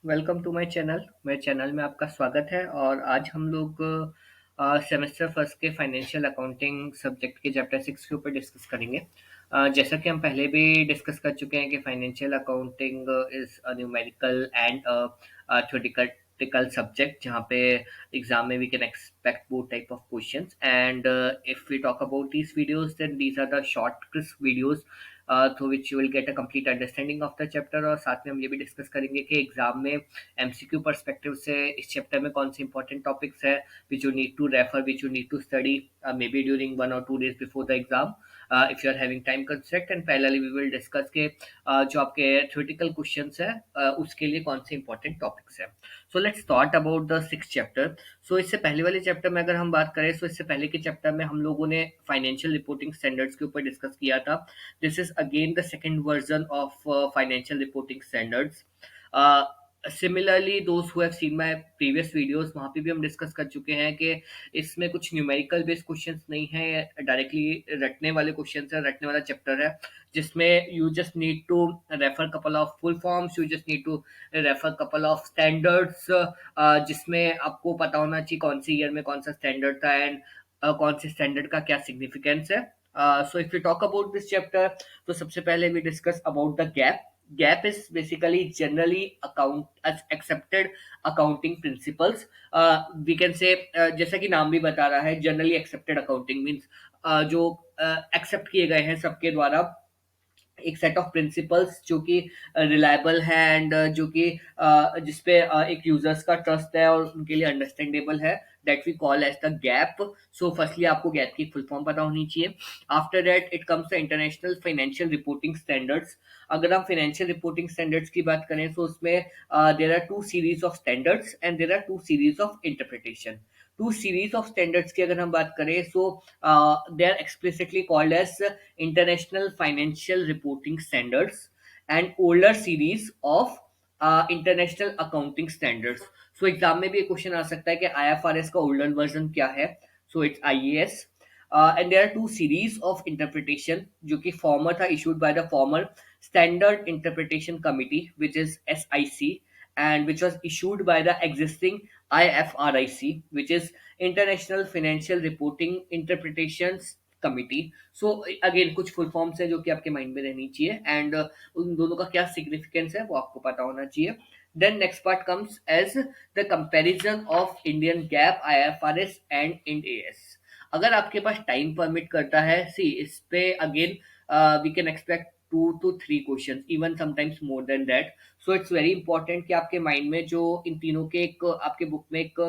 Welcome to my channel. मेरे channel में आपका स्वागत है और आज हम लोग सेमेस्टर फर्स्ट के फाइनेंशियल अकाउंटिंग सब्जेक्ट के चैप्टर 6 के ऊपर डिस्कस करेंगे। जैसा कि हम पहले भी डिस्कस कर चुके हैं कि financial accounting is a numerical and theoretical subject जहाँ पे एग्जाम में we can expect both type of questions and if we talk about these videos then these are the short crisp videos through which you will get a complete understanding of the chapter. और साथ में हम ये भी discuss करेंगे कि exam में MCQ perspective से इस चैप्टर में कौन से इंपॉर्टेंट टॉपिक्स है which you need to refer, which you need to study maybe during 1 or 2 days before the exam if you are having time constraint। And parallelly we will discuss के जो आपके theoretical questions है उसके लिए कौन से important topics है। So let's start about the 6th chapter. सो इससे पहले वाले चैप्टर में अगर हम बात करें तो इससे पहले के चैप्टर में हम लोगों ने फाइनेंशियल रिपोर्टिंग स्टैंडर्ड्स के ऊपर डिस्कस किया था। This is again the second version of financial reporting standards. Similarly, those who have seen my previous videos, वहाँ पे भी हम डिस्कस कर चुके हैं कि इसमें कुछ न्यूमेरिकल बेस्ड क्वेश्चंस नहीं है, डायरेक्टली रटने वाले क्वेश्चंस है, रटने वाला चैप्टर है जिसमें you just need to refer couple of full forms, you just need to refer couple of standards जिसमें आपको पता होना चाहिए कौन सी ईयर में कौन सा स्टैंडर्ड था एंड कौन से स्टैंडर्ड का क्या सिग्निफिकेंस है। So if we talk about this chapter, तो सबसे पहले we discuss about the gap. Gap is basically generally account as accepted accounting principles. We can say जैसा कि नाम भी बता रहा है, generally accepted accounting means जो accept किए गए हैं सबके द्वारा एक सेट ऑफ प्रिंसिपल्स जो कि रिलायबल है एंड जो कि जिसपे एक यूजर्स का ट्रस्ट है और उनके लिए अंडरस्टैंडेबल है, that we call as the GAAP. So firstly आपको गैप की फुल फॉर्म पता होनी चाहिए। After that it comes the international financial reporting standards. अगर हम फाइनेंशियल रिपोर्टिंग स्टैंडर्ड्स की बात करें तो उसमें there are two series of standards and there are two series of interpretation. Two series of standards की अगर हम बात करें so they are explicitly called as International Financial Reporting Standards and older series of International Accounting Standards। So exam में भी एक question आ सकता है कि IFRS का ओल्डर वर्जन क्या है। So it's IAS and there are two series of interpretation जो कि फॉर्मर था issued by the former standard interpretation committee which is SIC and which was issued by the existing IFRIC which is International Financial Reporting Interpretations committee. So again कुछ full forms है जो कि आपके mind में रहनी चाहिए and उन दोनों का क्या सिग्निफिकेंस है वो आपको पता होना चाहिए। Then next part comes as the comparison of Indian GAAP, IFRS and Ind AS। अगर आपके पास टाइम परमिट करता है सी इस पे again we can expect 2 to 3 question, even sometimes more than that. So it's very important कि आपके mind में जो इन तीनों के एक आपके बुक में एक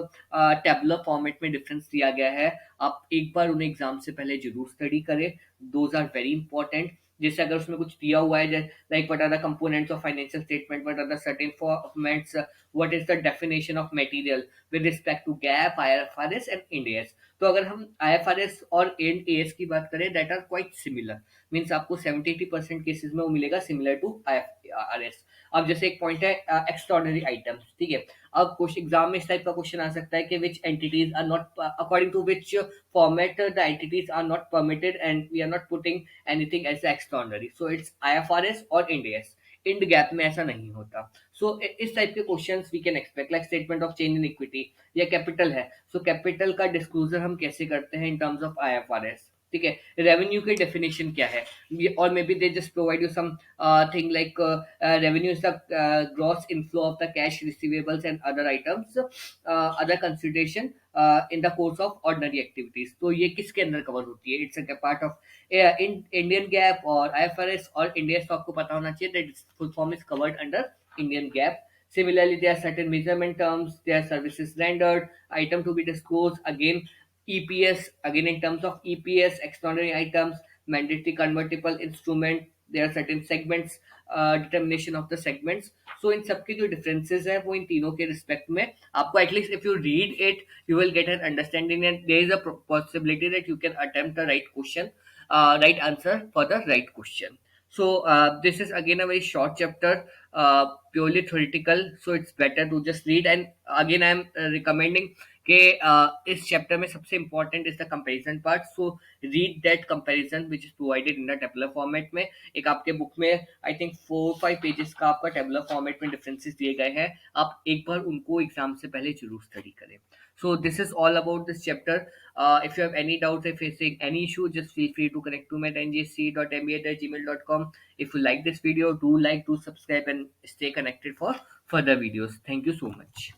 टेबुलर फॉर्मेट में डिफरेंस दिया गया है, आप एक बार उन्हें एग्जाम से पहले जरूर स्टडी करें। Those are very important. जैसे अगर उसमें कुछ दिया हुआ है like what are the components of financial statement, what are the certain formats, what is the definition of material with respect to GAAP, IFRS and Ind AS। तो अगर हम IFRS और इंड AS की बात करें that are quite similar, means आपको 70-80% cases में वो मिलेगा सिमिलर टू IFRS। अब जैसे एक पॉइंट है एक्स्ट्राऑर्डिनरी आइटम्स, ठीक है। अब क्वेश्चन एग्जाम में इस टाइप का क्वेश्चन आ सकता है कि which entities are not according to which format the entities are not permitted and we are not putting anything as extraordinary. So it's IFRS और इंड AS। इंड गैप में ऐसा नहीं होता। सो इस टाइप के questions we can expect like statement of change in equity या capital है। So capital का डिस्क्लोजर हम कैसे करते हैं इन टर्म्स ऑफ IFRS, ठीक है। रेवेन्यू की डेफिनेशन क्या है, और maybe they just provide you some thing like revenue is the gross inflow of the cash receivables and other items, other consideration in the course of ordinary activities। तो ये किसके अंदर cover होती है, it's a part of Indian gap और IFRS और Ind AS। तो आपको पता होना चाहिए that its full form is covered under Indian gap। Similarly, there are certain measurement terms, there are services rendered, item to be disclosed, again EPS, again in terms of EPS, extraordinary items, mandatory convertible instrument, there are certain segments, determination of the segments। so इन सबके जो differences है वो इन तीनों के respect में आपको at least if you read it you will get an understanding and there is a possibility that you can attempt the right question, right answer for the right question। so this is again a very short chapter, purely theoretical, so it's better to just read and again I am recommending कि इस chapter में सबसे important is the comparison part, so read that comparison which is provided in the tabular format में। एक आपके book में I think 4-5 pages का आपका टेबुलर फॉर्मेट में डिफरेंसेस दिए गए हैं, आप एक बार उनको एग्जाम से पहले जरूर स्टडी करें। So this is all about this chapter. If you have any doubts, if facing any issue, just feel free to connect to me at njc.mba@gmail.com. If you like this video, do like, do subscribe, and stay connected for further videos. Thank you so much.